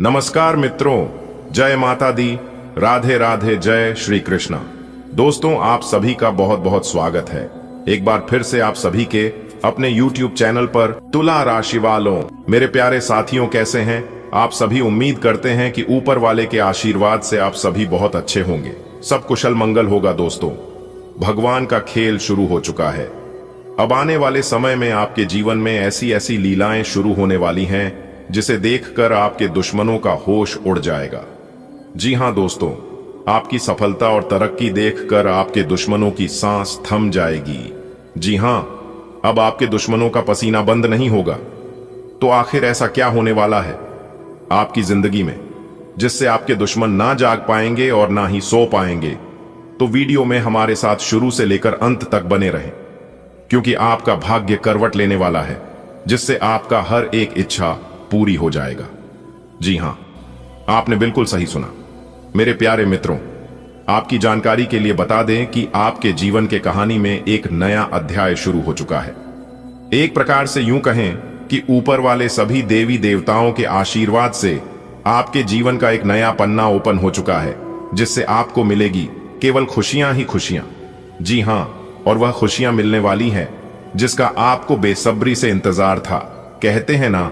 नमस्कार मित्रों, जय माता दी, राधे राधे, जय श्री कृष्णा। दोस्तों, आप सभी का बहुत बहुत स्वागत है एक बार फिर से आप सभी के अपने YouTube चैनल पर। तुला राशि वालों, मेरे प्यारे साथियों, कैसे हैं आप सभी? उम्मीद करते हैं कि ऊपर वाले के आशीर्वाद से आप सभी बहुत अच्छे होंगे, सब कुशल मंगल होगा। दोस्तों, भगवान का खेल शुरू हो चुका है। अब आने वाले समय में आपके जीवन में ऐसी ऐसी लीलाएं शुरू होने वाली हैं जिसे देखकर आपके दुश्मनों का होश उड़ जाएगा। जी हां दोस्तों, आपकी सफलता और तरक्की देखकर आपके दुश्मनों की सांस थम जाएगी। जी हां, अब आपके दुश्मनों का पसीना बंद नहीं होगा। तो आखिर ऐसा क्या होने वाला है आपकी जिंदगी में जिससे आपके दुश्मन ना जाग पाएंगे और ना ही सो पाएंगे? तो वीडियो में हमारे साथ शुरू से लेकर अंत तक बने रहें, क्योंकि आपका भाग्य करवट लेने वाला है जिससे आपका हर एक इच्छा पूरी हो जाएगा। जी हां, आपने बिल्कुल सही सुना। मेरे प्यारे मित्रों, आपकी जानकारी के लिए बता दें कि आपके जीवन के कहानी में एक नया अध्याय शुरू हो चुका है। एक प्रकार से यूं कहें कि ऊपर वाले सभी देवी देवताओं के आशीर्वाद से आपके जीवन का एक नया पन्ना ओपन हो चुका है, जिससे आपको मिलेगी केवल खुशियां ही खुशियां। जी हां, और वह खुशियां मिलने वाली हैं जिसका आपको बेसब्री से इंतजार था। कहते हैं ना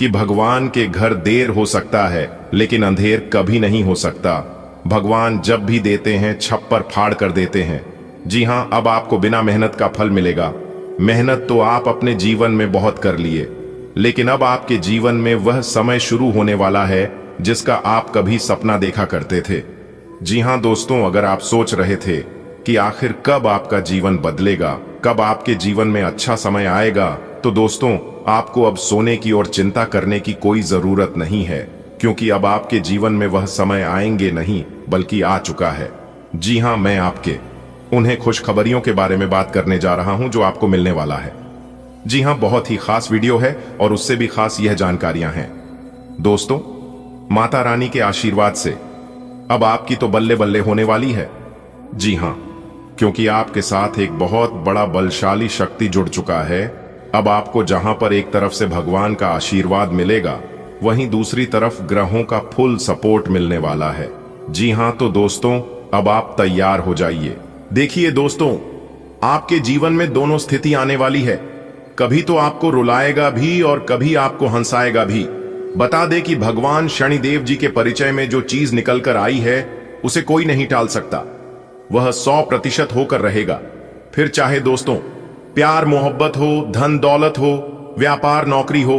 कि भगवान के घर देर हो सकता है लेकिन अंधेर कभी नहीं हो सकता। भगवान जब भी देते हैं छप्पर फाड़ कर देते हैं। जी हां, अब आपको बिना मेहनत का फल मिलेगा। मेहनत तो आप अपने जीवन में बहुत कर लिए, लेकिन अब आपके जीवन में वह समय शुरू होने वाला है जिसका आप कभी सपना देखा करते थे। जी हां दोस्तों, अगर आप सोच रहे थे कि आखिर कब आपका जीवन बदलेगा, कब आपके जीवन में अच्छा समय आएगा, तो दोस्तों, आपको अब सोने की और चिंता करने की कोई जरूरत नहीं है, क्योंकि अब आपके जीवन में वह समय आएंगे नहीं बल्कि आ चुका है। जी हां, मैं आपके उन्हें खुशखबरियों के बारे में बात करने जा रहा हूं जो आपको मिलने वाला है। जी हां, बहुत ही खास वीडियो है और उससे भी खास यह जानकारियां हैं। दोस्तों, माता रानी के आशीर्वाद से अब आपकी तो बल्ले बल्ले होने वाली है। जी हां, क्योंकि आपके साथ एक बहुत बड़ा बलशाली शक्ति जुड़ चुका है। अब आपको जहां पर एक तरफ से भगवान का आशीर्वाद मिलेगा, वहीं दूसरी तरफ ग्रहों का फुल सपोर्ट मिलने वाला है। जी हां, तो दोस्तों, अब आप तैयार हो जाइए। देखिए दोस्तों, आपके जीवन में दोनों स्थिति आने वाली है। कभी तो आपको रुलाएगा भी और कभी आपको हंसाएगा भी। बता दे कि भगवान शनिदेव जी के परिचय में जो चीज निकल कर आई है उसे कोई नहीं टाल सकता। वह 100% होकर रहेगा। फिर चाहे दोस्तों प्यार मोहब्बत हो, धन दौलत हो, व्यापार नौकरी हो,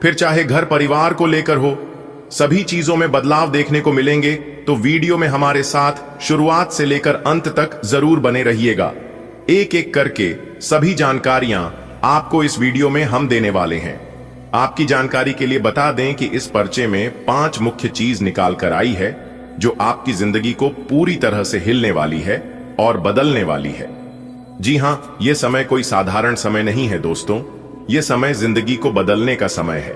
फिर चाहे घर परिवार को लेकर हो, सभी चीजों में बदलाव देखने को मिलेंगे। तो वीडियो में हमारे साथ शुरुआत से लेकर अंत तक जरूर बने रहिएगा। एक एक करके सभी जानकारियां आपको इस वीडियो में हम देने वाले हैं। आपकी जानकारी के लिए बता दें कि इस पर्चे में 5 मुख्य चीज निकाल कर आई है जो आपकी जिंदगी को पूरी तरह से हिलने वाली है और बदलने वाली है। जी हां, यह समय कोई साधारण समय नहीं है दोस्तों, यह समय जिंदगी को बदलने का समय है।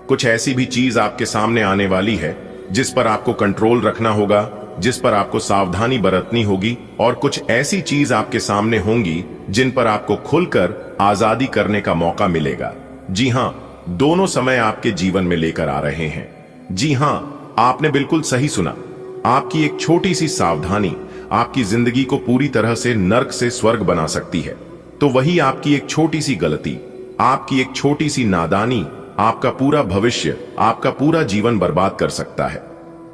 कुछ ऐसी भी चीज आपके सामने आने वाली है जिस पर आपको कंट्रोल रखना होगा, जिस पर आपको सावधानी बरतनी होगी, और कुछ ऐसी चीज आपके सामने होंगी जिन पर आपको खुलकर आजादी करने का मौका मिलेगा। जी हां, दोनों समय आपके जीवन में लेकर आ रहे हैं। जी हां, आपने बिल्कुल सही सुना। आपकी एक छोटी सी सावधानी आपकी जिंदगी को पूरी तरह से नर्क से स्वर्ग बना सकती है। तो वही आपकी एक छोटी सी गलती, आपकी एक छोटी सी नादानी आपका पूरा भविष्य, आपका पूरा जीवन बर्बाद कर सकता है।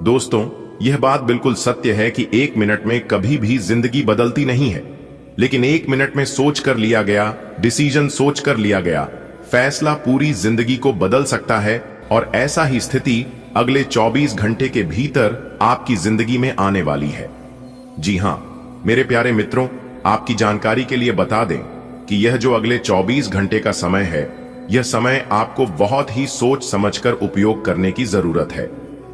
दोस्तों, यह बात बिल्कुल सत्य है कि 1 मिनट में कभी भी जिंदगी बदलती नहीं है, लेकिन 1 मिनट में सोच कर लिया गया डिसीजन, सोच कर लिया गया फैसला पूरी जिंदगी को बदल सकता है। और ऐसा ही स्थिति अगले 24 घंटे के भीतर आपकी जिंदगी में आने वाली है। जी हां, मेरे प्यारे मित्रों, आपकी जानकारी के लिए बता दें कि यह जो अगले 24 घंटे का समय है, यह समय आपको बहुत ही सोच समझकर उपयोग करने की जरूरत है।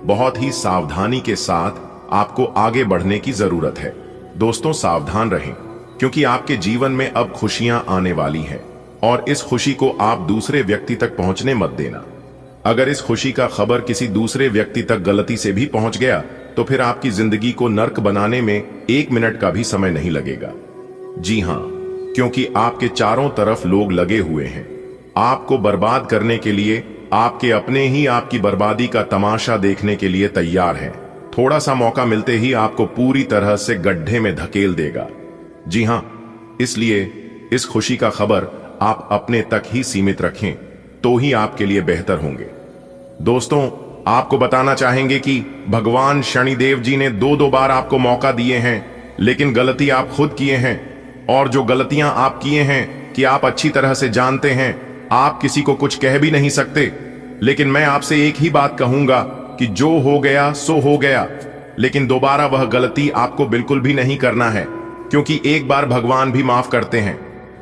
बहुत ही सावधानी के साथ आपको आगे बढ़ने की जरूरत है। दोस्तों, सावधान रहें, क्योंकि आपके जीवन में अब खुशियां आने वाली हैं और इस खुशी को आप दूसरे व्यक्ति तक पहुंचने मत देना। अगर इस खुशी का खबर किसी दूसरे व्यक्ति तक गलती से भी पहुंच गया तो फिर आपकी जिंदगी को नर्क बनाने में 1 मिनट का भी समय नहीं लगेगा। जी हां, क्योंकि आपके चारों तरफ लोग लगे हुए हैं आपको बर्बाद करने के लिए, आपके अपने ही आपकी बर्बादी का तमाशा देखने के लिए तैयार हैं। थोड़ा सा मौका मिलते ही आपको पूरी तरह से गड्ढे में धकेल देगा। जी हां, इसलिए इस खुशी का खबर आप अपने तक ही सीमित रखें तो ही आपके लिए बेहतर होंगे। दोस्तों, आपको बताना चाहेंगे कि भगवान शनिदेव जी ने दो बार आपको मौका दिए हैं, लेकिन गलती आप खुद किए हैं। और जो गलतियां आप किए हैं कि आप अच्छी तरह से जानते हैं, आप किसी को कुछ कह भी नहीं सकते। लेकिन मैं आपसे एक ही बात कहूंगा कि जो हो गया सो हो गया, लेकिन दोबारा वह गलती आपको बिल्कुल भी नहीं करना है, क्योंकि एक बार भगवान भी माफ करते हैं।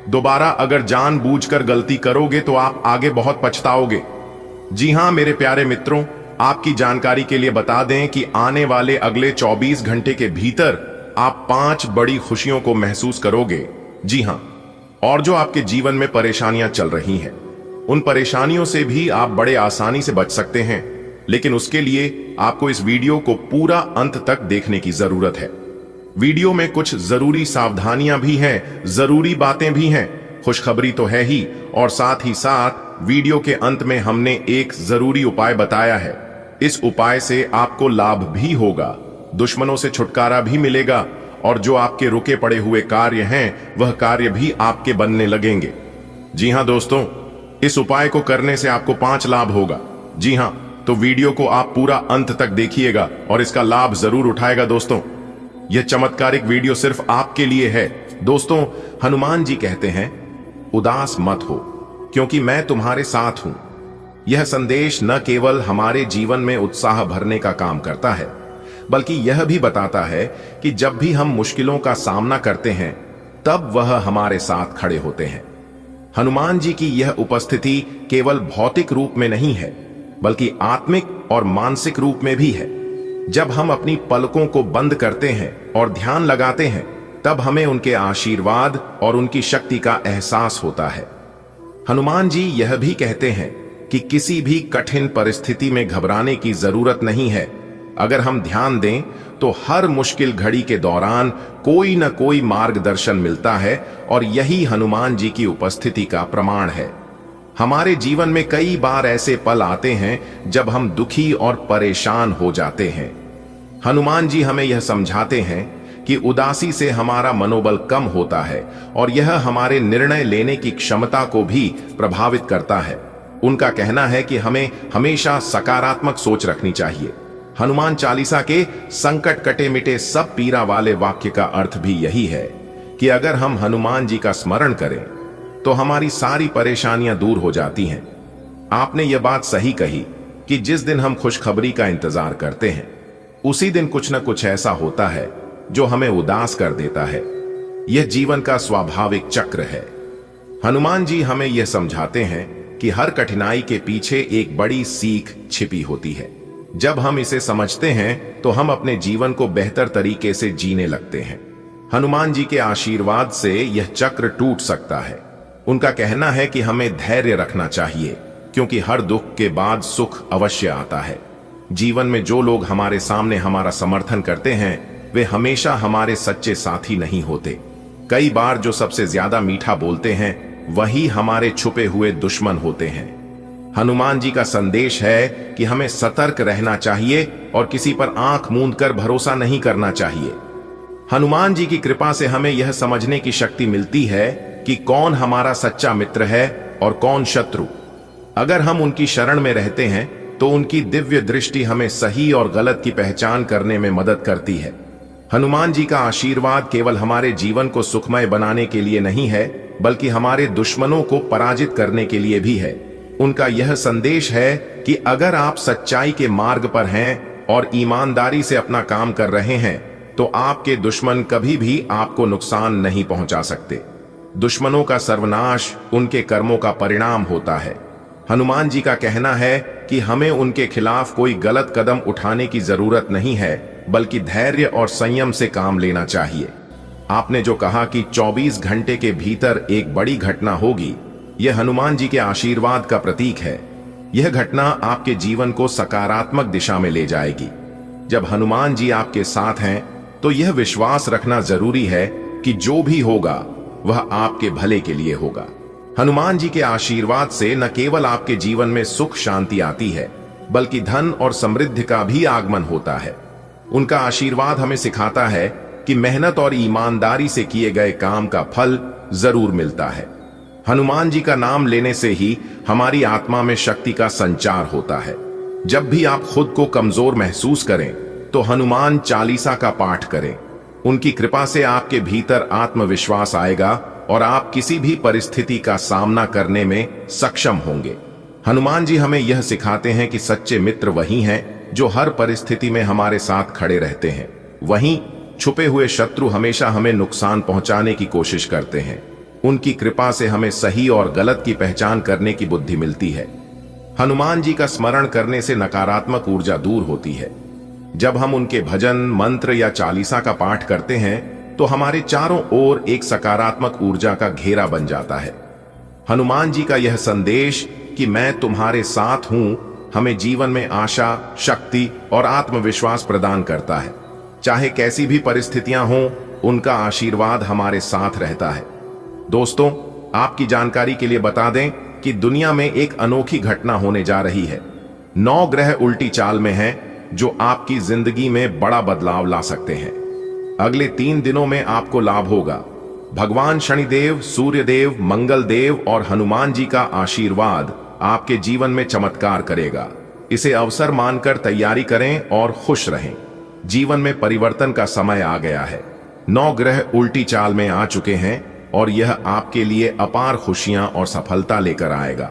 दोबारा अगर जानबूझकर गलती करोगे तो आप आगे बहुत पछताओगे। जी हां मेरे प्यारे मित्रों, आपकी जानकारी के लिए बता दें कि आने वाले अगले 24 घंटे के भीतर आप 5 बड़ी खुशियों को महसूस करोगे। जी हां, और जो आपके जीवन में परेशानियां चल रही हैं, उन परेशानियों से भी आप बड़े आसानी से बच सकते हैं। लेकिन उसके लिए आपको इस वीडियो को पूरा अंत तक देखने की जरूरत है। वीडियो में कुछ जरूरी सावधानियां भी हैं, जरूरी बातें भी हैं, खुशखबरी तो है ही, और साथ ही साथ वीडियो के अंत में हमने एक जरूरी उपाय बताया है। इस उपाय से आपको लाभ भी होगा, दुश्मनों से छुटकारा भी मिलेगा, और जो आपके रुके पड़े हुए कार्य हैं वह कार्य भी आपके बनने लगेंगे। जी हां दोस्तों, इस उपाय को करने से आपको 5 लाभ होगा। जी हां, तो वीडियो को आप पूरा अंत तक देखिएगा और इसका लाभ जरूर उठाएगा। दोस्तों, यह चमत्कारिक वीडियो सिर्फ आपके लिए है। दोस्तों, हनुमान जी कहते हैं, उदास मत हो क्योंकि मैं तुम्हारे साथ हूं। यह संदेश न केवल हमारे जीवन में उत्साह भरने का काम करता है, बल्कि यह भी बताता है कि जब भी हम मुश्किलों का सामना करते हैं तब वह हमारे साथ खड़े होते हैं। हनुमान जी की यह उपस्थिति केवल भौतिक रूप में नहीं है, बल्कि आत्मिक और मानसिक रूप में भी है। जब हम अपनी पलकों को बंद करते हैं और ध्यान लगाते हैं, तब हमें उनके आशीर्वाद और उनकी शक्ति का एहसास होता है। हनुमान जी यह भी कहते हैं कि किसी भी कठिन परिस्थिति में घबराने की जरूरत नहीं है। अगर हम ध्यान दें तो हर मुश्किल घड़ी के दौरान कोई न कोई मार्गदर्शन मिलता है, और यही हनुमान जी की उपस्थिति का प्रमाण है। हमारे जीवन में कई बार ऐसे पल आते हैं जब हम दुखी और परेशान हो जाते हैं। हनुमान जी हमें यह समझाते हैं कि उदासी से हमारा मनोबल कम होता है, और यह हमारे निर्णय लेने की क्षमता को भी प्रभावित करता है। उनका कहना है कि हमें हमेशा सकारात्मक सोच रखनी चाहिए। हनुमान चालीसा के संकट कटे मिटे सब पीरा वाले वाक्य का अर्थ भी यही है कि अगर हम हनुमान जी का स्मरण करें तो हमारी सारी परेशानियां दूर हो जाती हैं। आपने यह बात सही कही कि जिस दिन हम खुशखबरी का इंतजार करते हैं, उसी दिन कुछ न कुछ ऐसा होता है जो हमें उदास कर देता है। यह जीवन का स्वाभाविक चक्र है। हनुमान जी हमें यह समझाते हैं कि हर कठिनाई के पीछे एक बड़ी सीख छिपी होती है। जब हम इसे समझते हैं तो हम अपने जीवन को बेहतर तरीके से जीने लगते हैं। हनुमान जी के आशीर्वाद से यह चक्र टूट सकता है। उनका कहना है कि हमें धैर्य रखना चाहिए, क्योंकि हर दुख के बाद सुख अवश्य आता है। जीवन में जो लोग हमारे सामने हमारा समर्थन करते हैं, वे हमेशा हमारे सच्चे साथी नहीं होते। कई बार जो सबसे ज्यादा मीठा बोलते हैं वही हमारे छुपे हुए दुश्मन होते हैं। हनुमान जी का संदेश है कि हमें सतर्क रहना चाहिए और किसी पर आंख मूंद कर भरोसा नहीं करना चाहिए। हनुमान जी की कृपा से हमें यह समझने की शक्ति मिलती है कि कौन हमारा सच्चा मित्र है और कौन शत्रु। अगर हम उनकी शरण में रहते हैं तो उनकी दिव्य दृष्टि हमें सही और गलत की पहचान करने में मदद करती है। हनुमान जी का आशीर्वाद केवल हमारे जीवन को सुखमय बनाने के लिए नहीं है, बल्कि हमारे दुश्मनों को पराजित करने के लिए भी है। उनका यह संदेश है कि अगर आप सच्चाई के मार्ग पर हैं और ईमानदारी से अपना काम कर रहे हैं, तो आपके दुश्मन कभी भी आपको नुकसान नहीं पहुंचा सकते। दुश्मनों का सर्वनाश उनके कर्मों का परिणाम होता है। हनुमान जी का कहना है कि हमें उनके खिलाफ कोई गलत कदम उठाने की जरूरत नहीं है, बल्कि धैर्य और संयम से काम लेना चाहिए। आपने जो कहा कि 24 घंटे के भीतर एक बड़ी घटना होगी, यह हनुमान जी के आशीर्वाद का प्रतीक है। यह घटना आपके जीवन को सकारात्मक दिशा में ले जाएगी। जब हनुमान जी आपके साथ हैं, तो यह विश्वास रखना जरूरी है कि जो भी होगा वह आपके भले के लिए होगा। हनुमान जी के आशीर्वाद से न केवल आपके जीवन में सुख शांति आती है, बल्कि धन और समृद्धि का भी आगमन होता है। उनका आशीर्वाद हमें सिखाता है कि मेहनत और ईमानदारी से किए गए काम का फल जरूर मिलता है। हनुमान जी का नाम लेने से ही हमारी आत्मा में शक्ति का संचार होता है। जब भी आप खुद को कमजोर महसूस करें तो हनुमान चालीसा का पाठ करें। उनकी कृपा से आपके भीतर आत्मविश्वास आएगा और आप किसी भी परिस्थिति का सामना करने में सक्षम होंगे। हनुमान जी हमें यह सिखाते हैं कि सच्चे मित्र वही हैं जो हर परिस्थिति में हमारे साथ खड़े रहते हैं। वहीं छुपे हुए शत्रु हमेशा हमें नुकसान पहुंचाने की कोशिश करते हैं। उनकी कृपा से हमें सही और गलत की पहचान करने की बुद्धि मिलती है। हनुमान जी का स्मरण करने से नकारात्मक ऊर्जा दूर होती है। जब हम उनके भजन, मंत्र या चालीसा का पाठ करते हैं तो हमारे चारों ओर एक सकारात्मक ऊर्जा का घेरा बन जाता है। हनुमान जी का यह संदेश कि मैं तुम्हारे साथ हूं हमें जीवन में आशा, शक्ति और आत्मविश्वास प्रदान करता है। चाहे कैसी भी परिस्थितियां हों, उनका आशीर्वाद हमारे साथ रहता है। दोस्तों, आपकी जानकारी के लिए बता दें कि दुनिया में एक अनोखी घटना होने जा रही है। 9 ग्रह उल्टी चाल में हैं जो आपकी जिंदगी में बड़ा बदलाव ला सकते हैं। अगले 3 दिनों में आपको लाभ होगा। भगवान शनिदेव, सूर्यदेव, मंगल देव और हनुमान जी का आशीर्वाद आपके जीवन में चमत्कार करेगा। इसे अवसर मानकर तैयारी करें और खुश रहें। जीवन में परिवर्तन का समय आ गया है। 9 ग्रह उल्टी चाल में आ चुके हैं और यह आपके लिए अपार खुशियां और सफलता लेकर आएगा।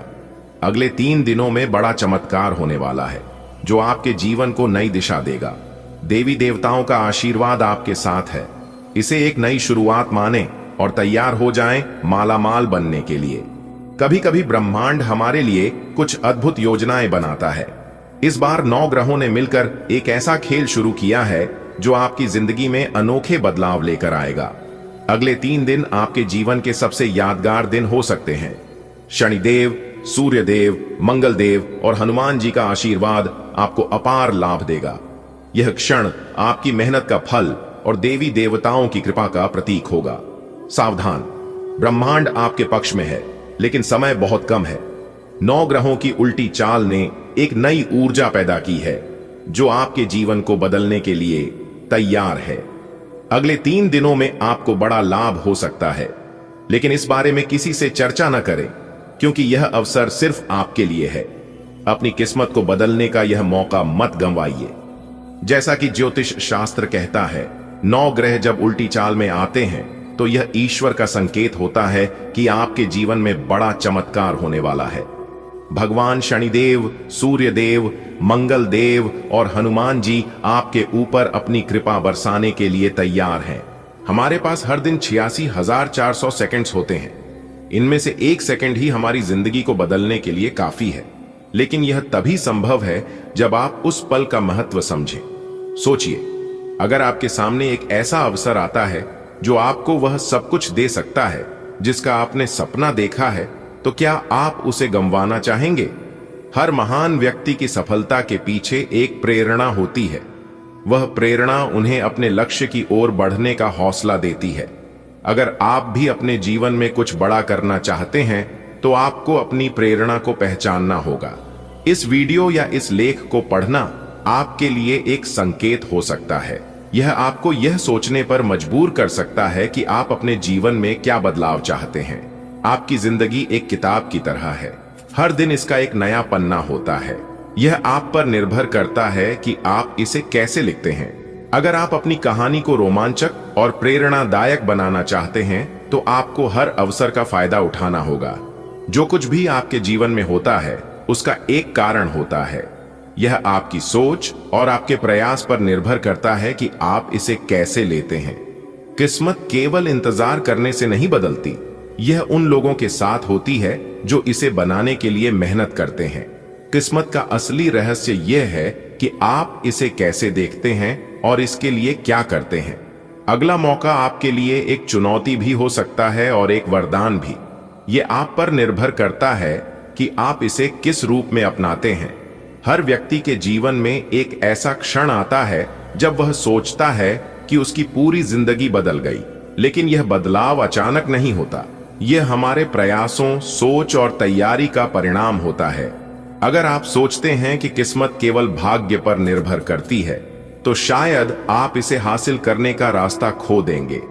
अगले 3 दिनों में बड़ा चमत्कार होने वाला है जो आपके जीवन को नई दिशा देगा। देवी देवताओं का आशीर्वाद आपके साथ है। इसे एक नई शुरुआत माने और तैयार हो जाएं मालामाल बनने के लिए। कभी कभी ब्रह्मांड हमारे लिए कुछ अद्भुत योजनाएं बनाता है। इस बार 9 ग्रहों ने मिलकर एक ऐसा खेल शुरू किया है जो आपकी जिंदगी में अनोखे बदलाव लेकर आएगा। अगले 3 दिन आपके जीवन के सबसे यादगार दिन हो सकते हैं। शनिदेव, सूर्यदेव, मंगलदेव और हनुमान जी का आशीर्वाद आपको अपार लाभ देगा। यह क्षण आपकी मेहनत का फल और देवी देवताओं की कृपा का प्रतीक होगा। सावधान, ब्रह्मांड आपके पक्ष में है, लेकिन समय बहुत कम है। 9 ग्रहों की उल्टी चाल ने एक नई ऊर्जा पैदा की है जो आपके जीवन को बदलने के लिए तैयार है। अगले 3 दिनों में आपको बड़ा लाभ हो सकता है, लेकिन इस बारे में किसी से चर्चा न करें क्योंकि यह अवसर सिर्फ आपके लिए है। अपनी किस्मत को बदलने का यह मौका मत गंवाइए। जैसा कि ज्योतिष शास्त्र कहता है, 9 ग्रह जब उल्टी चाल में आते हैं तो यह ईश्वर का संकेत होता है कि आपके जीवन में बड़ा चमत्कार होने वाला है। भगवान शनिदेव, सूर्यदेव, मंगल देव और हनुमान जी आपके ऊपर अपनी कृपा बरसाने के लिए तैयार हैं। हमारे पास हर दिन 86,400 सेकंड्स होते हैं। इनमें से 1 सेकंड ही हमारी जिंदगी को बदलने के लिए काफी है, लेकिन यह तभी संभव है जब आप उस पल का महत्व समझें। सोचिए, अगर आपके सामने एक ऐसा अवसर आता है जो आपको वह सब कुछ दे सकता है जिसका आपने सपना देखा है, तो क्या आप उसे गंवाना चाहेंगे? हर महान व्यक्ति की सफलता के पीछे एक प्रेरणा होती है। वह प्रेरणा उन्हें अपने लक्ष्य की ओर बढ़ने का हौसला देती है। अगर आप भी अपने जीवन में कुछ बड़ा करना चाहते हैं तो आपको अपनी प्रेरणा को पहचानना होगा। इस वीडियो या इस लेख को पढ़ना आपके लिए एक संकेत हो सकता है। यह आपको यह सोचने पर मजबूर कर सकता है कि आप अपने जीवन में क्या बदलाव चाहते हैं। आपकी जिंदगी एक किताब की तरह है। हर दिन इसका एक नया पन्ना होता है। यह आप पर निर्भर करता है कि आप इसे कैसे लिखते हैं। अगर आप अपनी कहानी को रोमांचक और प्रेरणादायक बनाना चाहते हैं तो आपको हर अवसर का फायदा उठाना होगा। जो कुछ भी आपके जीवन में होता है उसका एक कारण होता है। यह आपकी सोच और आपके प्रयास पर निर्भर करता है कि आप इसे कैसे लेते हैं। किस्मत केवल इंतजार करने से नहीं बदलती, यह उन लोगों के साथ होती है जो इसे बनाने के लिए मेहनत करते हैं। किस्मत का असली रहस्य यह है कि आप इसे कैसे देखते हैं और इसके लिए क्या करते हैं। अगला मौका आपके लिए एक चुनौती भी हो सकता है और एक वरदान भी। यह आप पर निर्भर करता है कि आप इसे किस रूप में अपनाते हैं। हर व्यक्ति के जीवन में एक ऐसा क्षण आता है जब वह सोचता है कि उसकी पूरी जिंदगी बदल गई, लेकिन यह बदलाव अचानक नहीं होता। यह हमारे प्रयासों, सोच और तैयारी का परिणाम होता है। अगर आप सोचते हैं कि किस्मत केवल भाग्य पर निर्भर करती है, तो शायद आप इसे हासिल करने का रास्ता खो देंगे।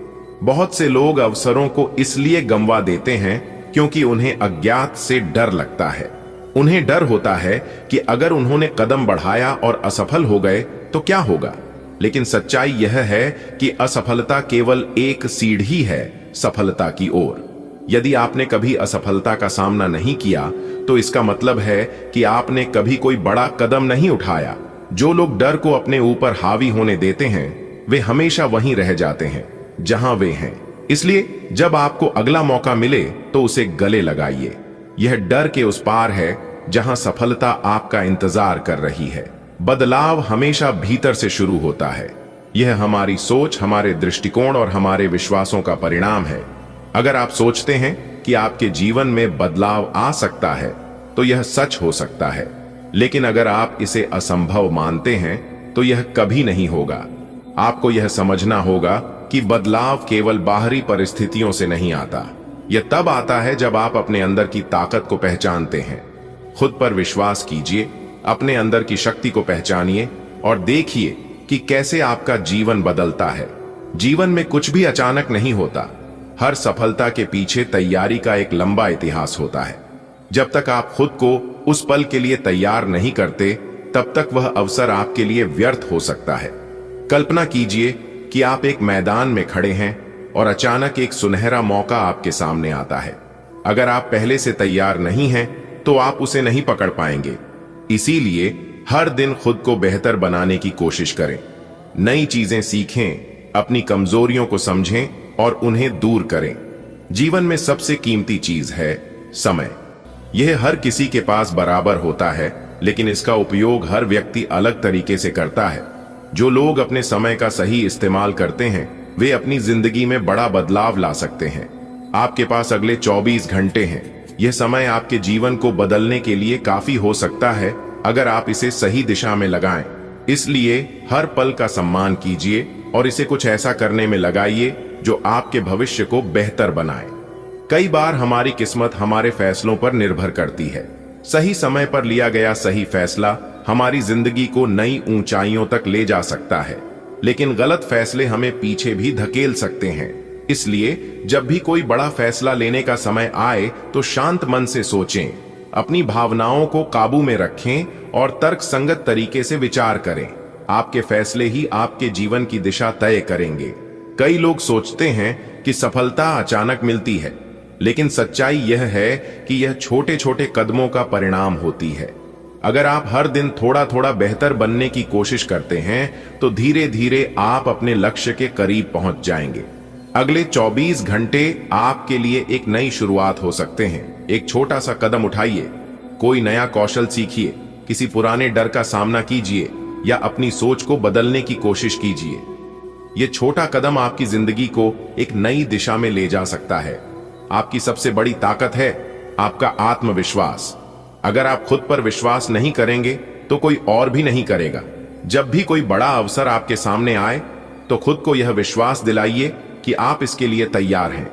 बहुत से लोग अवसरों को इसलिए गंवा देते हैं क्योंकि उन्हें अज्ञात से डर लगता है। उन्हें डर होता है कि अगर उन्होंने कदम बढ़ाया और असफल हो गए तो क्या होगा। लेकिन सच्चाई यह है कि असफलता केवल एक सीढ़ी है सफलता की ओर। यदि आपने कभी असफलता का सामना नहीं किया तो इसका मतलब है कि आपने कभी कोई बड़ा कदम नहीं उठाया। जो लोग डर को अपने ऊपर हावी होने देते हैं वे हमेशा वहीं रह जाते हैं जहां वे हैं। इसलिए जब आपको अगला मौका मिले तो उसे गले लगाइए। यह डर के उस पार है जहां सफलता आपका इंतजार कर रही है। बदलाव हमेशा भीतर से शुरू होता है। यह हमारी सोच, हमारे दृष्टिकोण और हमारे विश्वासों का परिणाम है। अगर आप सोचते हैं कि आपके जीवन में बदलाव आ सकता है तो यह सच हो सकता है, लेकिन अगर आप इसे असंभव मानते हैं तो यह कभी नहीं होगा। आपको यह समझना होगा कि बदलाव केवल बाहरी परिस्थितियों से नहीं आता। यह तब आता है जब आप अपने अंदर की ताकत को पहचानते हैं। खुद पर विश्वास कीजिए, अपने अंदर की शक्ति को पहचानिए और देखिए कि कैसे आपका जीवन बदलता है। जीवन में कुछ भी अचानक नहीं होता। हर सफलता के पीछे तैयारी का एक लंबा इतिहास होता है। जब तक आप खुद को उस पल के लिए तैयार नहीं करते, तब तक वह अवसर आपके लिए व्यर्थ हो सकता है। कल्पना कीजिए कि आप एक मैदान में खड़े हैं और अचानक एक सुनहरा मौका आपके सामने आता है। अगर आप पहले से तैयार नहीं हैं, तो आप उसे नहीं पकड़ पाएंगे। इसीलिए हर दिन खुद को बेहतर बनाने की कोशिश करें। नई चीजें सीखें, अपनी कमजोरियों को समझें और उन्हें दूर करें। जीवन में सबसे कीमती चीज है समय। यह हर किसी के पास बराबर होता है, लेकिन इसका उपयोग हर व्यक्ति अलग तरीके से करता है। जो लोग अपने समय का सही इस्तेमाल करते हैं वे अपनी जिंदगी में बड़ा बदलाव ला सकते हैं। आपके पास अगले 24 घंटे हैं। यह समय आपके जीवन को बदलने के लिए काफी हो सकता है अगर आप इसे सही दिशा में लगाएं। इसलिए हर पल का सम्मान कीजिए और इसे कुछ ऐसा करने में लगाइए जो आपके भविष्य को बेहतर बनाए। कई बार हमारी किस्मत हमारे फैसलों पर निर्भर करती है। सही समय पर लिया गया सही फैसला हमारी जिंदगी को नई ऊंचाइयों तक ले जा सकता है, लेकिन गलत फैसले हमें पीछे भी धकेल सकते हैं। इसलिए जब भी कोई बड़ा फैसला लेने का समय आए तो शांत मन से सोचें, अपनी भावनाओं को काबू में रखें और तर्कसंगत तरीके से विचार करें। आपके फैसले ही आपके जीवन की दिशा तय करेंगे। कई लोग सोचते हैं कि सफलता अचानक मिलती है, लेकिन सच्चाई यह है कि यह छोटे छोटे कदमों का परिणाम होती है। अगर आप हर दिन थोड़ा थोड़ा बेहतर बनने की कोशिश करते हैं तो धीरे धीरे आप अपने लक्ष्य के करीब पहुंच जाएंगे। अगले 24 घंटे आपके लिए एक नई शुरुआत हो सकते हैं। एक छोटा सा कदम उठाइए, कोई नया कौशल सीखिए, किसी पुराने डर का सामना कीजिए या अपनी सोच को बदलने की कोशिश कीजिए। यह छोटा कदम आपकी जिंदगी को एक नई दिशा में ले जा सकता है। आपकी सबसे बड़ी ताकत है आपका आत्मविश्वास। अगर आप खुद पर विश्वास नहीं करेंगे तो कोई और भी नहीं करेगा। जब भी कोई बड़ा अवसर आपके सामने आए तो खुद को यह विश्वास दिलाइए कि आप इसके लिए तैयार हैं।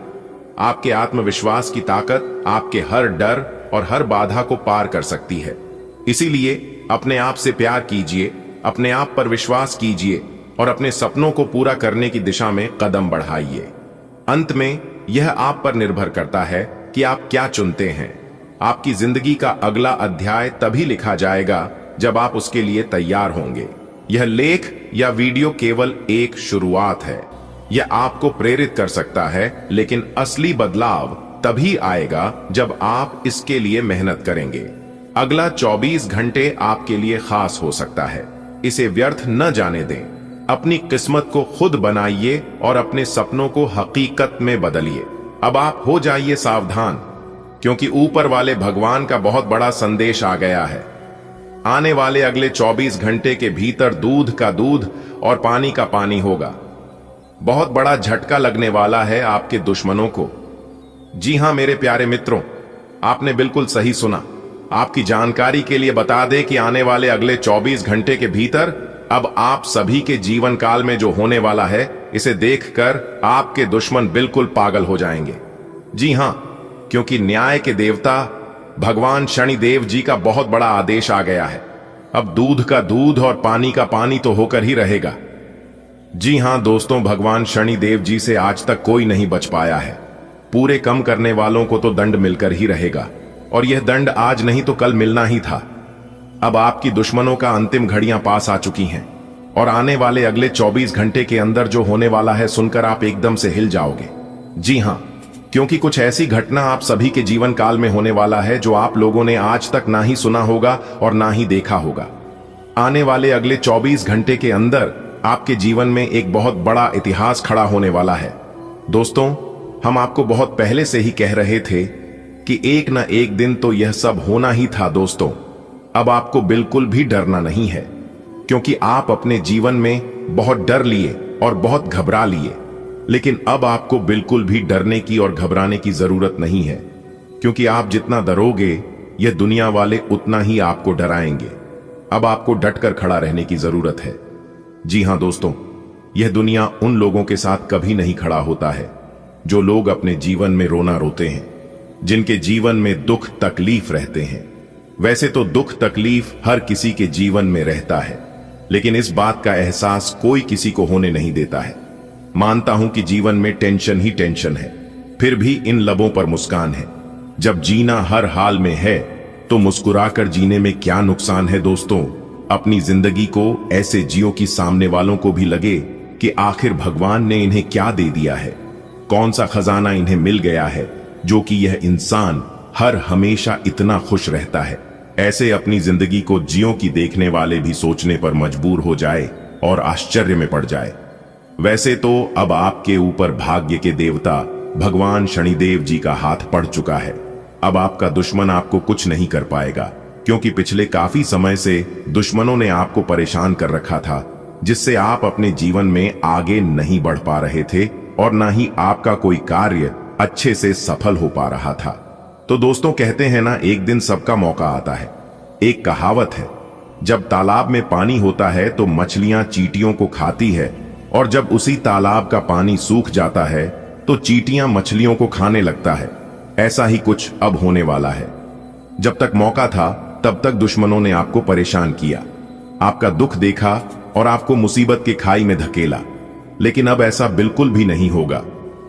आपके आत्मविश्वास की ताकत आपके हर डर और हर बाधा को पार कर सकती है। इसीलिए अपने आप से प्यार कीजिए, अपने आप पर विश्वास कीजिए और अपने सपनों को पूरा करने की दिशा में कदम बढ़ाइए। अंत में यह आप पर निर्भर करता है कि आप क्या चुनते हैं। आपकी जिंदगी का अगला अध्याय तभी लिखा जाएगा जब आप उसके लिए तैयार होंगे। यह लेख या वीडियो केवल एक शुरुआत है। यह आपको प्रेरित कर सकता है, लेकिन असली बदलाव तभी आएगा जब आप इसके लिए मेहनत करेंगे। अगला 24 घंटे आपके लिए खास हो सकता है। इसे व्यर्थ न जाने दें। अपनी किस्मत को खुद बनाइए और अपने सपनों को हकीकत में बदलिए। अब आप हो जाइए सावधान, क्योंकि ऊपर वाले भगवान का बहुत बड़ा संदेश आ गया है। आने वाले अगले 24 घंटे के भीतर दूध का दूध और पानी का पानी होगा। बहुत बड़ा झटका लगने वाला है आपके दुश्मनों को। जी हां मेरे प्यारे मित्रों, आपने बिल्कुल सही सुना। आपकी जानकारी के लिए बता दें कि आने वाले अगले 24 घंटे के भीतर अब आप सभी के जीवन काल में जो होने वाला है, इसे देखकर आपके दुश्मन बिल्कुल पागल हो जाएंगे। जी हां, क्योंकि न्याय के देवता भगवान शनिदेव जी का बहुत बड़ा आदेश आ गया है। अब दूध का दूध और पानी का पानी तो होकर ही रहेगा। जी हां दोस्तों, भगवान शनिदेव जी से आज तक कोई नहीं बच पाया है। पूरे कम करने वालों को तो दंड मिलकर ही रहेगा, और यह दंड आज नहीं तो कल मिलना ही था। अब आपकी दुश्मनों का अंतिम घड़ियां पास आ चुकी हैं, और आने वाले अगले 24 घंटे के अंदर जो होने वाला है सुनकर आप एकदम से हिल जाओगे। जी हां, क्योंकि कुछ ऐसी घटना आप सभी के जीवन काल में होने वाला है जो आप लोगों ने आज तक ना ही सुना होगा और ना ही देखा होगा। आने वाले अगले 24 घंटे के अंदर आपके जीवन में एक बहुत बड़ा इतिहास खड़ा होने वाला है। दोस्तों, हम आपको बहुत पहले से ही कह रहे थे कि एक ना एक दिन तो यह सब होना ही था। दोस्तों, अब आपको बिल्कुल भी डरना नहीं है, क्योंकि आप अपने जीवन में बहुत डर लिए और बहुत घबरा लिए, लेकिन अब आपको बिल्कुल भी डरने की और घबराने की जरूरत नहीं है, क्योंकि आप जितना डरोगे यह दुनिया वाले उतना ही आपको डराएंगे। अब आपको डटकर खड़ा रहने की जरूरत है। जी हां दोस्तों, यह दुनिया उन लोगों के साथ कभी नहीं खड़ा होता है जो लोग अपने जीवन में रोना रोते हैं, जिनके जीवन में दुख तकलीफ रहते हैं। वैसे तो दुख तकलीफ हर किसी के जीवन में रहता है, लेकिन इस बात का एहसास कोई किसी को होने नहीं देता है। मानता हूं कि जीवन में टेंशन ही टेंशन है, फिर भी इन लबों पर मुस्कान है। जब जीना हर हाल में है तो मुस्कुराकर जीने में क्या नुकसान है। दोस्तों, अपनी जिंदगी को ऐसे जियो कि सामने वालों को भी लगे कि आखिर भगवान ने इन्हें क्या दे दिया है, कौन सा खजाना इन्हें मिल गया है जो कि यह इंसान हर हमेशा इतना खुश रहता है। ऐसे अपनी जिंदगी को जियो की देखने वाले भी सोचने पर मजबूर हो जाए और आश्चर्य में पड़ जाए। वैसे तो अब आपके ऊपर भाग्य के देवता भगवान शनिदेव जी का हाथ पड़ चुका है। अब आपका दुश्मन आपको कुछ नहीं कर पाएगा, क्योंकि पिछले काफी समय से दुश्मनों ने आपको परेशान कर रखा था, जिससे आप अपने जीवन में आगे नहीं बढ़ पा रहे थे और ना ही आपका कोई कार्य अच्छे से सफल हो पा रहा था। तो दोस्तों, कहते हैं ना, एक दिन सबका मौका आता है। एक कहावत है, जब तालाब में पानी होता है तो मछलियां चींटियों को खाती है, और जब उसी तालाब का पानी सूख जाता है तो चींटियां मछलियों को खाने लगता है। ऐसा ही कुछ अब होने वाला है। जब तक मौका था तब तक दुश्मनों ने आपको परेशान किया, आपका दुख देखा और आपको मुसीबत के खाई में धकेला, लेकिन अब ऐसा बिल्कुल भी नहीं होगा।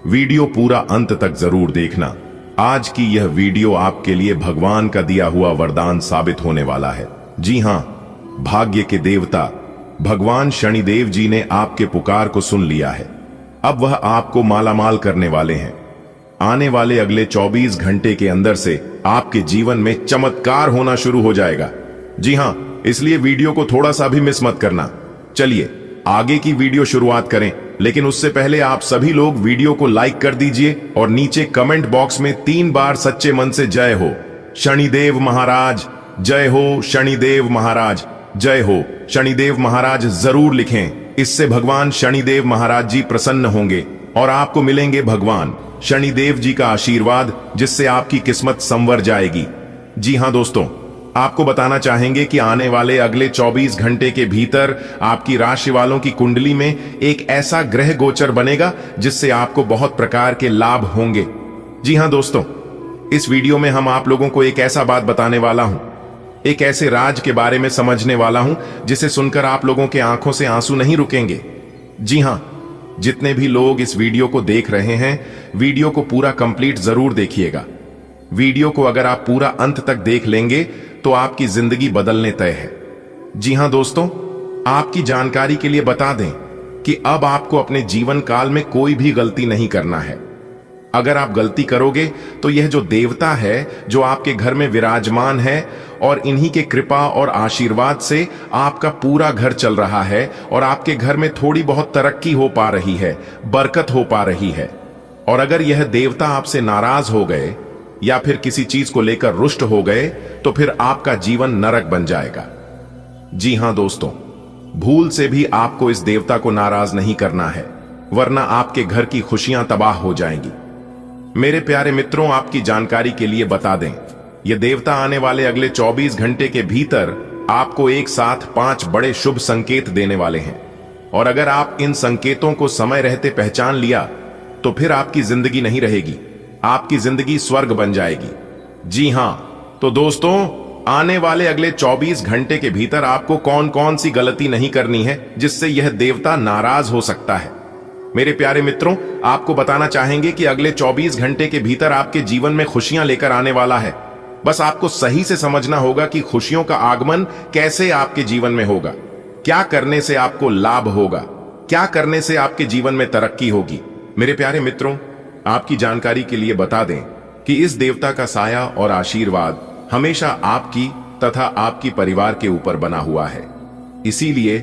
वीडियो पूरा अंत तक जरूर देखना। आज की यह वीडियो आपके लिए भगवान का दिया हुआ वरदान साबित होने वाला है। जी हां, भाग्य के देवता भगवान शनिदेव जी ने आपके पुकार को सुन लिया है। अब वह आपको मालामाल करने वाले हैं। आने वाले अगले 24 घंटे के अंदर से आपके जीवन में चमत्कार होना शुरू हो जाएगा। जी हां, इसलिए वीडियो को थोड़ा सा भी मिस मत करना। चलिए आगे की वीडियो शुरुआत करें, लेकिन उससे पहले आप सभी लोग वीडियो को लाइक कर दीजिए और नीचे कमेंट बॉक्स में 3 बार सच्चे मन से जय हो शनिदेव महाराज, जय हो शनिदेव महाराज, जय हो शनिदेव महाराज जरूर लिखें। इससे भगवान शनिदेव महाराज जी प्रसन्न होंगे और आपको मिलेंगे भगवान शनिदेव जी का आशीर्वाद, जिससे आपकी किस्मत संवर जाएगी। जी हां दोस्तों, आपको बताना चाहेंगे कि आने वाले अगले 24 घंटे के भीतर आपकी राशि वालों की कुंडली में एक ऐसा ग्रह गोचर बनेगा जिससे आपको बहुत प्रकार के लाभ होंगे। जी हां दोस्तों, इस वीडियो में हम आप लोगों को एक ऐसा बात बताने वाला हूं, एक ऐसे राज के बारे में समझने वाला हूं जिसे सुनकर आप लोगों के आंखों से आंसू नहीं रुकेंगे। जी हां, जितने भी लोग इस वीडियो को देख रहे हैं, वीडियो को पूरा कंप्लीट जरूर देखिएगा। वीडियो को अगर आप पूरा अंत तक देख लेंगे तो आपकी जिंदगी बदलने तय है। जी हां दोस्तों, आपकी जानकारी के लिए बता दें कि अब आपको अपने जीवन काल में कोई भी गलती नहीं करना है। अगर आप गलती करोगे तो यह जो देवता है जो आपके घर में विराजमान है, और इन्हीं के कृपा और आशीर्वाद से आपका पूरा घर चल रहा है और आपके घर में थोड़ी बहुत तरक्की हो पा रही है, बरकत हो पा रही है। और अगर यह देवता आपसे नाराज हो गए या फिर किसी चीज को लेकर रुष्ट हो गए तो फिर आपका जीवन नरक बन जाएगा। जी हां दोस्तों, भूल से भी आपको इस देवता को नाराज नहीं करना है, वरना आपके घर की खुशियां तबाह हो जाएंगी। मेरे प्यारे मित्रों, आपकी जानकारी के लिए बता दें, यह देवता आने वाले अगले 24 घंटे के भीतर आपको एक साथ 5 बड़े शुभ संकेत देने वाले हैं, और अगर आप इन संकेतों को समय रहते पहचान लिया तो फिर आपकी जिंदगी नहीं रहेगी, आपकी जिंदगी स्वर्ग बन जाएगी। जी हां, तो दोस्तों, आने वाले अगले 24 घंटे के भीतर आपको कौन कौन सी गलती नहीं करनी है जिससे यह देवता नाराज हो सकता है। मेरे प्यारे मित्रों, आपको बताना चाहेंगे कि अगले 24 घंटे के भीतर आपके जीवन में खुशियां लेकर आने वाला है। बस आपको सही से समझना होगा कि खुशियों का आगमन कैसे आपके जीवन में होगा, क्या करने से आपको लाभ होगा, क्या करने से आपके जीवन में तरक्की होगी। मेरे प्यारे मित्रों, आपकी जानकारी के लिए बता दें कि इस देवता का साया और आशीर्वाद हमेशा आपकी तथा आपकी परिवार के ऊपर बना हुआ है। इसीलिए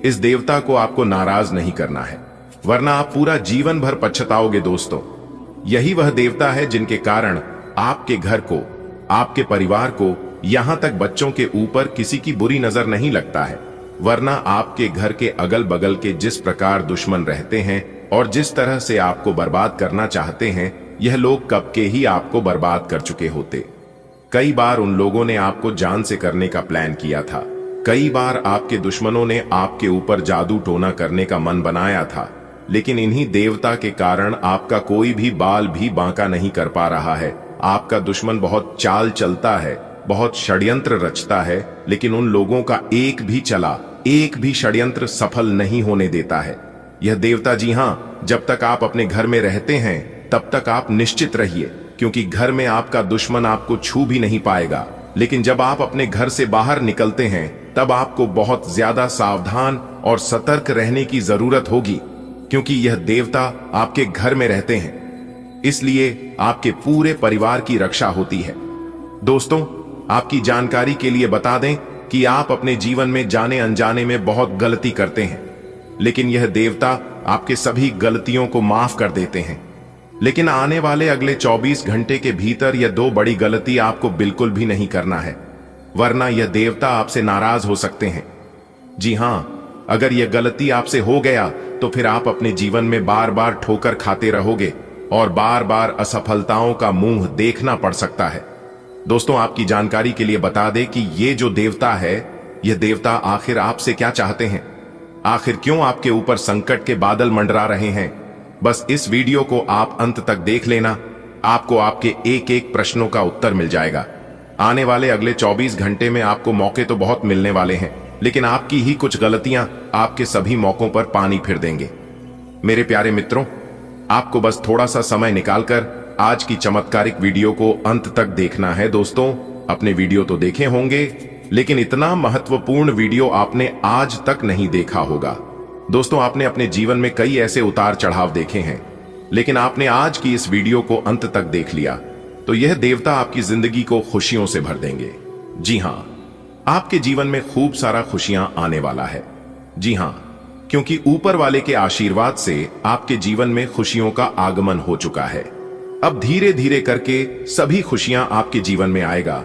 इस देवता को आपको नाराज नहीं करना है, वरना आप पूरा जीवन भर पछताओगे। दोस्तों, यही वह देवता है जिनके कारण आपके घर को, आपके परिवार को, यहां तक बच्चों के ऊपर किसी की बुरी नजर नहीं लगता है। वरना आपके घर के अगल बगल के जिस प्रकार दुश्मन रहते हैं और जिस तरह से आपको बर्बाद करना चाहते हैं, यह लोग कब के ही आपको बर्बाद कर चुके होते। कई बार उन लोगों ने आपको जान से करने का प्लान किया था। कई बार आपके दुश्मनों ने आपके ऊपर जादू टोना करने का मन बनाया था, लेकिन इन्हीं देवता के कारण आपका कोई भी बाल भी बांका नहीं कर पा रहा है। आपका दुश्मन बहुत चाल चलता है, बहुत षड्यंत्र रचता है, लेकिन उन लोगों का एक भी षड्यंत्र सफल नहीं होने देता है। यह देवता, जी हां, जब तक आप अपने घर में रहते हैं तब तक आप निश्चित रहिए, क्योंकि घर में आपका दुश्मन आपको छू भी नहीं पाएगा। लेकिन जब आप अपने घर से बाहर निकलते हैं तब आपको बहुत ज्यादा सावधान और सतर्क रहने की जरूरत होगी, क्योंकि यह देवता आपके घर में रहते हैं, इसलिए आपके पूरे परिवार की रक्षा होती है। दोस्तों, आपकी जानकारी के लिए बता दें कि आप अपने जीवन में जाने अनजाने में बहुत गलती करते हैं, लेकिन यह देवता आपके सभी गलतियों को माफ कर देते हैं। लेकिन आने वाले अगले 24 घंटे के भीतर यह 2 बड़ी गलती आपको बिल्कुल भी नहीं करना है, वरना यह देवता आपसे नाराज हो सकते हैं। जी हां, अगर यह गलती आपसे हो गया तो फिर आप अपने जीवन में बार बार ठोकर खाते रहोगे और बार बार असफलताओं का मुंह देखना पड़ सकता है। दोस्तों, आपकी जानकारी के लिए बता दें कि ये जो देवता है, यह देवता आखिर आपसे क्या चाहते हैं, आखिर क्यों आपके ऊपर संकट के बादल मंडरा रहे हैं। बस इस वीडियो को आप अंत तक देख लेना, आपको आपके एक एक प्रश्नों का उत्तर मिल जाएगा। आने वाले अगले 24 घंटे में आपको मौके तो बहुत मिलने वाले हैं, लेकिन आपकी ही कुछ गलतियां आपके सभी मौकों पर पानी फिर देंगे। मेरे प्यारे मित्रों, आपको बस थोड़ा सा समय निकालकर आज की चमत्कारिक वीडियो को अंत तक देखना है। दोस्तों, अपने वीडियो तो देखे होंगे, लेकिन इतना महत्वपूर्ण वीडियो आपने आज तक नहीं देखा होगा। दोस्तों, आपने अपने जीवन में कई ऐसे उतार चढ़ाव देखे हैं, लेकिन आपने आज की इस वीडियो को अंत तक देख लिया तो यह देवता आपकी जिंदगी को खुशियों से भर देंगे। जी हां, आपके जीवन में खूब सारा खुशियां आने वाला है। जी हां, क्योंकि ऊपर वाले के आशीर्वाद से आपके जीवन में खुशियों का आगमन हो चुका है। अब धीरे धीरे करके सभी खुशियां आपके जीवन में आएगा।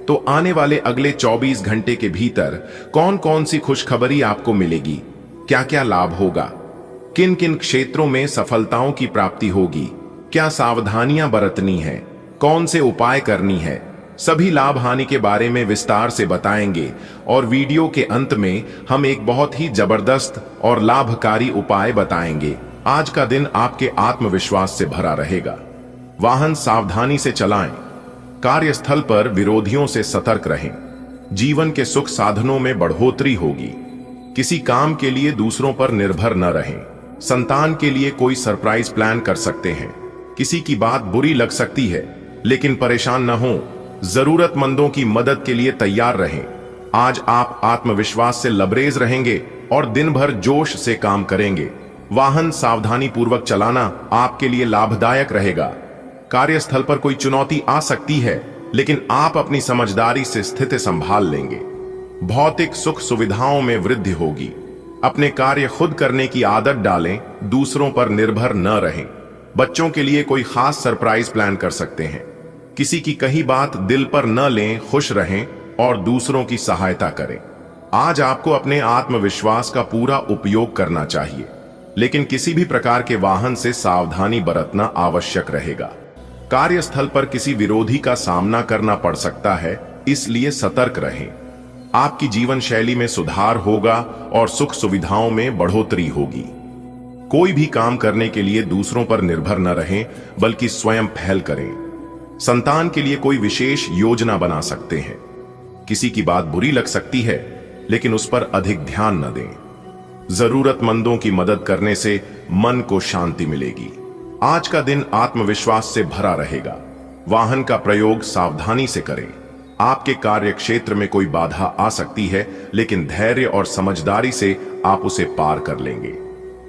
तो आने वाले अगले 24 घंटे के भीतर कौन कौन सी खुशखबरी आपको मिलेगी, क्या क्या लाभ होगा, किन किन क्षेत्रों में सफलताओं की प्राप्ति होगी, क्या सावधानियां बरतनी है, कौन से उपाय करनी है, सभी लाभ हानि के बारे में विस्तार से बताएंगे। और वीडियो के अंत में हम एक बहुत ही जबरदस्त और लाभकारी उपाय बताएंगे। आज का दिन आपके आत्मविश्वास से भरा रहेगा। वाहन सावधानी से चलाएं, कार्यस्थल पर विरोधियों से सतर्क रहें, जीवन के सुख साधनों में बढ़ोतरी होगी, किसी काम के लिए दूसरों पर निर्भर न रहें, संतान के लिए कोई सरप्राइज प्लान कर सकते हैं, किसी की बात बुरी लग सकती है लेकिन परेशान न हो, जरूरतमंदों की मदद के लिए तैयार रहें। आज आप आत्मविश्वास से लबरेज रहेंगे और दिन भर जोश से काम करेंगे। वाहन सावधानी पूर्वक चलाना आपके लिए लाभदायक रहेगा। कार्यस्थल पर कोई चुनौती आ सकती है, लेकिन आप अपनी समझदारी से स्थिति संभाल लेंगे। भौतिक सुख सुविधाओं में वृद्धि होगी। अपने कार्य खुद करने की आदत डालें, दूसरों पर निर्भर न रहें। बच्चों के लिए कोई खास सरप्राइज प्लान कर सकते हैं। किसी की कही बात दिल पर न लें, खुश रहें और दूसरों की सहायता करें। आज आपको अपने आत्मविश्वास का पूरा उपयोग करना चाहिए, लेकिन किसी भी प्रकार के वाहन से सावधानी बरतना आवश्यक रहेगा। कार्यस्थल पर किसी विरोधी का सामना करना पड़ सकता है, इसलिए सतर्क रहें। आपकी जीवन शैली में सुधार होगा और सुख सुविधाओं में बढ़ोतरी होगी। कोई भी काम करने के लिए दूसरों पर निर्भर न रहें, बल्कि स्वयं पहल करें। संतान के लिए कोई विशेष योजना बना सकते हैं। किसी की बात बुरी लग सकती है, लेकिन उस पर अधिक ध्यान न दें। जरूरतमंदों की मदद करने से मन को शांति मिलेगी। आज का दिन आत्मविश्वास से भरा रहेगा। वाहन का प्रयोग सावधानी से करें। आपके कार्य क्षेत्र में कोई बाधा आ सकती है, लेकिन धैर्य और समझदारी से आप उसे पार कर लेंगे।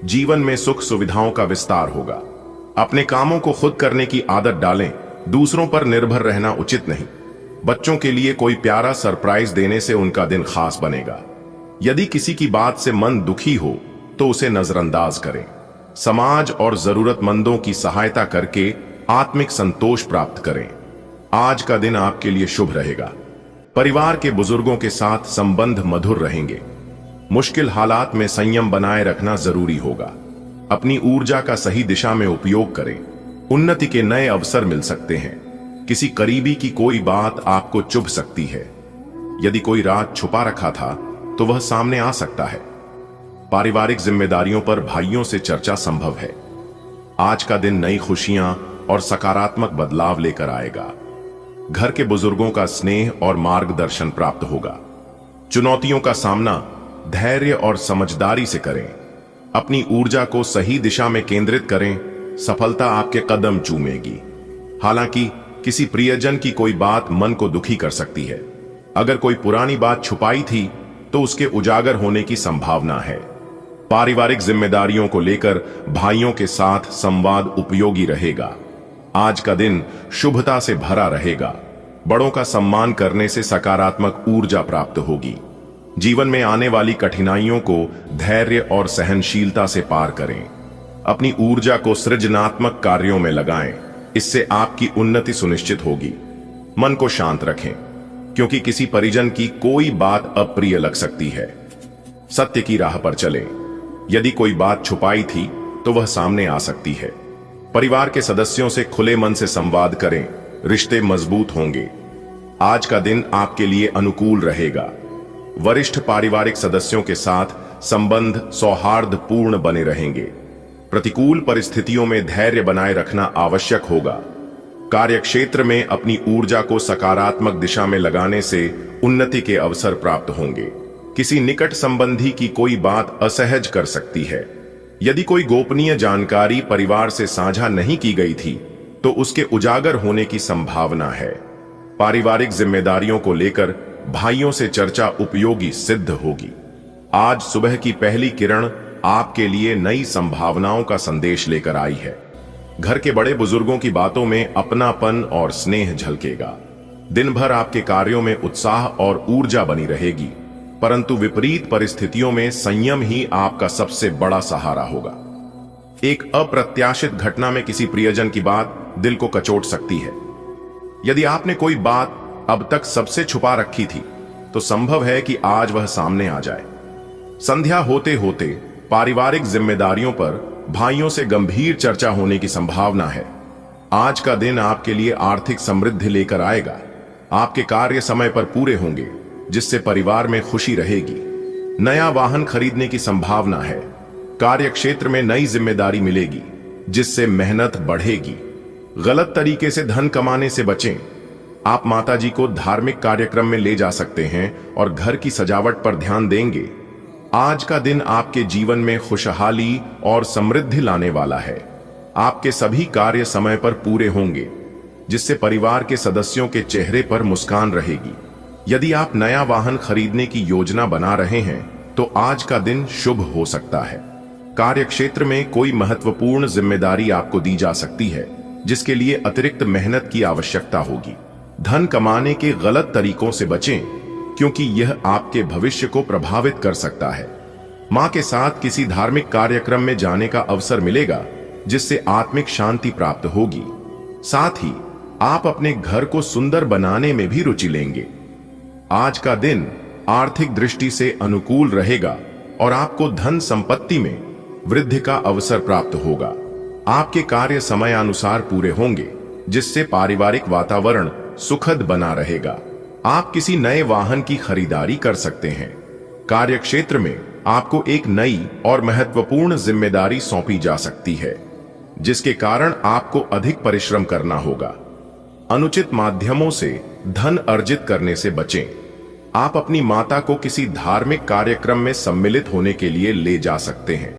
जीवन में सुख सुविधाओं का विस्तार होगा। अपने कामों को खुद करने की आदत डालें, दूसरों पर निर्भर रहना उचित नहीं। बच्चों के लिए कोई प्यारा सरप्राइज देने से उनका दिन खास बनेगा। यदि किसी की बात से मन दुखी हो तो उसे नजरअंदाज करें। समाज और जरूरतमंदों की सहायता करके आत्मिक संतोष प्राप्त करें। आज का दिन आपके लिए शुभ रहेगा। परिवार के बुजुर्गों के साथ संबंध मधुर रहेंगे। मुश्किल हालात में संयम बनाए रखना जरूरी होगा। अपनी ऊर्जा का सही दिशा में उपयोग करें। उन्नति के नए अवसर मिल सकते हैं। किसी करीबी की कोई बात आपको चुभ सकती है। यदि कोई राज छुपा रखा था तो वह सामने आ सकता है। पारिवारिक जिम्मेदारियों पर भाइयों से चर्चा संभव है। आज का दिन नई खुशियां और सकारात्मक बदलाव लेकर आएगा। घर के बुजुर्गों का स्नेह और मार्गदर्शन प्राप्त होगा। चुनौतियों का सामना धैर्य और समझदारी से करें। अपनी ऊर्जा को सही दिशा में केंद्रित करें। सफलता आपके कदम चूमेगी। हालांकि किसी प्रियजन की कोई बात मन को दुखी कर सकती है। अगर कोई पुरानी बात छुपाई थी तो उसके उजागर होने की संभावना है। पारिवारिक जिम्मेदारियों को लेकर भाइयों के साथ संवाद उपयोगी रहेगा। आज का दिन शुभता से भरा रहेगा। बड़ों का सम्मान करने से सकारात्मक ऊर्जा प्राप्त होगी। जीवन में आने वाली कठिनाइयों को धैर्य और सहनशीलता से पार करें। अपनी ऊर्जा को सृजनात्मक कार्यों में लगाएं। इससे आपकी उन्नति सुनिश्चित होगी। मन को शांत रखें, क्योंकि किसी परिजन की कोई बात अप्रिय लग सकती है। सत्य की राह पर चलें। यदि कोई बात छुपाई थी तो वह सामने आ सकती है। परिवार के सदस्यों से खुले मन से संवाद करें। रिश्ते मजबूत होंगे। आज का दिन आपके लिए अनुकूल रहेगा। वरिष्ठ पारिवारिक सदस्यों के साथ संबंध सौहार्दपूर्ण बने रहेंगे। प्रतिकूल परिस्थितियों में धैर्य बनाए रखना आवश्यक होगा। कार्यक्षेत्र में अपनी ऊर्जा को सकारात्मक दिशा में लगाने से उन्नति के अवसर प्राप्त होंगे। किसी निकट संबंधी की कोई बात असहज कर सकती है। यदि कोई गोपनीय जानकारी परिवार से साझा नहीं की गई थी तो उसके उजागर होने की संभावना है। पारिवारिक जिम्मेदारियों को लेकर भाइयों से चर्चा उपयोगी सिद्ध होगी। आज सुबह की पहली किरण आपके लिए नई संभावनाओं का संदेश लेकर आई है। घर के बड़े बुजुर्गों की बातों में अपनापन और स्नेह झलकेगा। दिन भर आपके कार्यों में उत्साह और ऊर्जा बनी रहेगी, परंतु विपरीत परिस्थितियों में संयम ही आपका सबसे बड़ा सहारा होगा। एक अप्रत्याशित घटना में किसी प्रियजन की बात दिल को कचोट सकती है। यदि आपने कोई बात अब तक सबसे छुपा रखी थी तो संभव है कि आज वह सामने आ जाए। संध्या होते होते पारिवारिक जिम्मेदारियों पर भाइयों से गंभीर चर्चा होने की संभावना है। आज का दिन आपके लिए आर्थिक समृद्धि लेकर आएगा। आपके कार्य समय पर पूरे होंगे, जिससे परिवार में खुशी रहेगी। नया वाहन खरीदने की संभावना है। कार्य क्षेत्र में नई जिम्मेदारी मिलेगी, जिससे मेहनत बढ़ेगी। गलत तरीके से धन कमाने से बचें। आप माताजी को धार्मिक कार्यक्रम में ले जा सकते हैं और घर की सजावट पर ध्यान देंगे। आज का दिन आपके जीवन में खुशहाली और समृद्धि लाने वाला है। आपके सभी कार्य समय पर पूरे होंगे, जिससे परिवार के सदस्यों के चेहरे पर मुस्कान रहेगी। यदि आप नया वाहन खरीदने की योजना बना रहे हैं तो आज का दिन शुभ हो सकता है। कार्य क्षेत्र में कोई महत्वपूर्ण जिम्मेदारी आपको दी जा सकती है, जिसके लिए अतिरिक्त मेहनत की आवश्यकता होगी। धन कमाने के गलत तरीकों से बचें, क्योंकि यह आपके भविष्य को प्रभावित कर सकता है। मां के साथ किसी धार्मिक कार्यक्रम में जाने का अवसर मिलेगा, जिससे आत्मिक शांति प्राप्त होगी। साथ ही आप अपने घर को सुंदर बनाने में भी रुचि लेंगे। आज का दिन आर्थिक दृष्टि से अनुकूल रहेगा और आपको धन संपत्ति में वृद्धि का अवसर प्राप्त होगा। आपके कार्य समयानुसार पूरे होंगे, जिससे पारिवारिक वातावरण सुखद बना रहेगा। आप किसी नए वाहन की खरीदारी कर सकते हैं। कार्य क्षेत्र में आपको एक नई और महत्वपूर्ण जिम्मेदारी सौंपी जा सकती है, जिसके कारण आपको अधिक परिश्रम करना होगा। अनुचित माध्यमों से धन अर्जित करने से बचें। आप अपनी माता को किसी धार्मिक कार्यक्रम में सम्मिलित होने के लिए ले जा सकते हैं।